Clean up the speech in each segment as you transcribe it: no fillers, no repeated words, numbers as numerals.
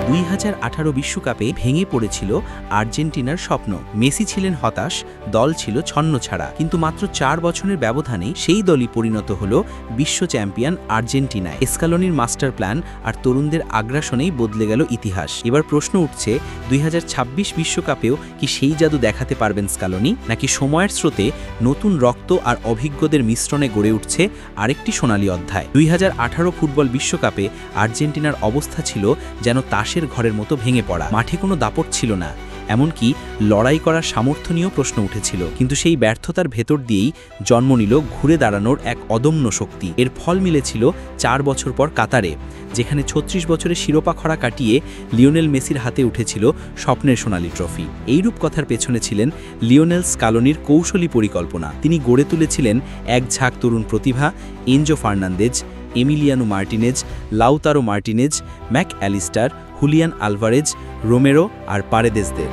2018 বিশ্বকাপে ভেঙে পড়েছিল আর্জেন্টিনার স্বপ্ন। মেসি ছিলেন হতাশ, দল ছিল ছন্নছাড়া, কিন্তু মাত্র 4 বছরের ব্যবধানে সেই দলই পরিণত হল বিশ্ব চ্যাম্পিয়ন আর্জেন্টিনায়। স্কালোনির মাস্টার প্ল্যান আর তরুণদের আগ্রাসনেই বদলে গেল ইতিহাস। এবার প্রশ্ন উঠছে, 2026 বিশ্বকাপেও কি সেই জাদু দেখাতে পারবেন স্কালোনি, নাকি সময়ের স্রোতে নতুন রক্ত আর অভিজ্ঞদের মিশ্রণে গড়ে উঠছে আরেকটি সোনালী অধ্যায়? 2018 ফুটবল বিশ্বকাপে আর্জেন্টিনার অবস্থা ছিল যেন তাসের ঘরের মতো ভেঙে পড়া। মাঠে কোনো দাপট ছিল না, এমনকি লড়াই করার সামর্থ্য নিয়েও প্রশ্ন উঠেছিল। কিন্তু সেই ব্যর্থতার ভেতর দিয়েই জন্ম নিল ঘুরে দাঁড়ানোর এক অদম্য শক্তি। এর ফল মিলেছিল 4 বছর পর কাতারে, যেখানে 36 বছরের শিরোপা খরা কাটিয়ে লিওনেল মেসির হাতে উঠেছিল স্বপ্নের সোনালী ট্রফি। এই রূপকথার পেছনে ছিলেন লিওনেল স্কালোনির কৌশলী পরিকল্পনা। তিনি গড়ে তুলেছিলেন এক ঝাঁক তরুণ প্রতিভা, Enzo Fernandez, Emiliano Martinez, Lautaro Martinez, Mac Allister, Julian Alvarez, Romero আর পারেদেসদের।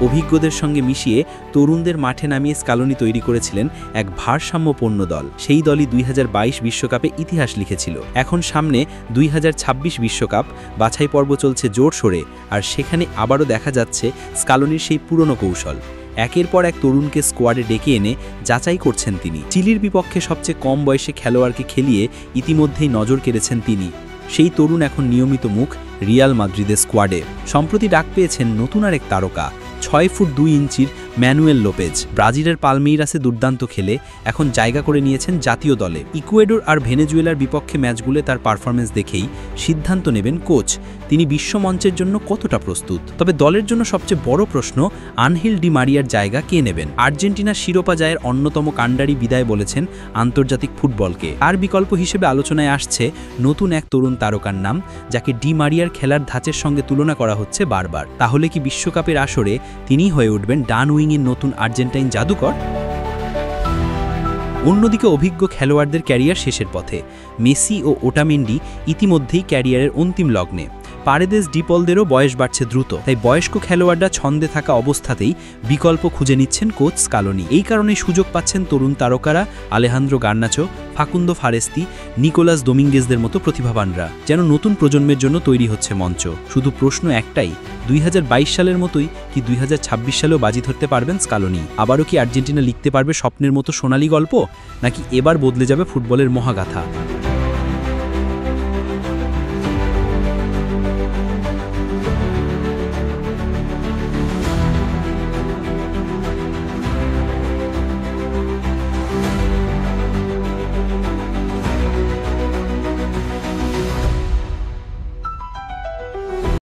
অভিজ্ঞদের সঙ্গে মিশিয়ে তরুণদের মাঠে নামিয়ে স্কালোনি তৈরি করেছিলেন এক ভারসাম্যপূর্ণ দল। সেই দলই 2022 বিশ্বকাপে ইতিহাস লিখেছিল। এখন সামনে 2026 বিশ্বকাপ, বাছাই পর্ব চলছে জোরসোরে, আর সেখানে আবারও দেখা যাচ্ছে স্কালোনির সেই পুরনো কৌশল। একের পর এক তরুণকে স্কোয়াডে ডেকে এনে যাচাই করছেন তিনি। চিলির বিপক্ষে সবচেয়ে কম বয়সে খেলোয়াড়কে খেলিয়ে ইতিমধ্যেই নজর কেড়েছেন তিনি। সেই তরুণ এখন নিয়মিত মুখ রিয়াল মাদ্রিদের স্কোয়াডে। সম্প্রতি ডাক পেয়েছেন নতুন আরেক তারকা, 6 ফুট 2 ইঞ্চির ম্যানুয়েল লোপেজ। ব্রাজিলের পালমেইরাসে দুর্দান্ত খেলে এখন জায়গা করে নিয়েছেন জাতীয় দলে। ইকুয়েডর আর ভেনেজুয়েলার বিপক্ষে ম্যাচগুলো তার পারফরমেন্স দেখেই সিদ্ধান্ত নেবেন কোচ তিনি বিশ্বমঞ্চের জন্য কতটা প্রস্তুত। তবে দলের জন্য সবচেয়ে বড় প্রশ্ন, আনহিল ডি মারিয়ার জায়গা কে নেবেন? আর্জেন্টিনার শিরোপা জয়ের অন্যতম কাণ্ডারি বিদায় বলেছেন আন্তর্জাতিক ফুটবলকে। আর বিকল্প হিসেবে আলোচনায় আসছে নতুন এক তরুণ তারকার নাম, যাকে ডি মারিয়ার খেলার ধাঁচের সঙ্গে তুলনা করা হচ্ছে বারবার। তাহলে কি বিশ্বকাপের আসরে তিনিই হয়ে উঠবেন ডান উইংয়ের নতুন আর্জেন্টাইন জাদুকর? অন্যদিকে অভিজ্ঞ খেলোয়াড়দের ক্যারিয়ার শেষের পথে। মেসি ও ওটামেন্ডি ইতিমধ্যেই ক্যারিয়ারের অন্তিম লগ্নে। পারেদেস ডিপলদেরও বয়স বাড়ছে দ্রুত, তাই বয়স্ক খেলোয়াড়রা ছন্দে থাকা অবস্থাতেই বিকল্প খুঁজে নিচ্ছেন কোচ স্কালোনি। এই কারণে সুযোগ পাচ্ছেন তরুণ তারকারা আলেহান্দ্রো গার্নাচো, ফাকুন্দো ফারেস্তি, নিকোলাস দোমিঙ্গেজদের মতো প্রতিভাবানরা। যেন নতুন প্রজন্মের জন্য তৈরি হচ্ছে মঞ্চ। শুধু প্রশ্ন একটাই, 2022 সালের মতোই কি 2026 সালেও বাজি ধরতে পারবেন স্কালোনি? আবারও কি আর্জেন্টিনা লিখতে পারবে স্বপ্নের মতো সোনালী গল্প, নাকি এবার বদলে যাবে ফুটবলের মহাগাথা?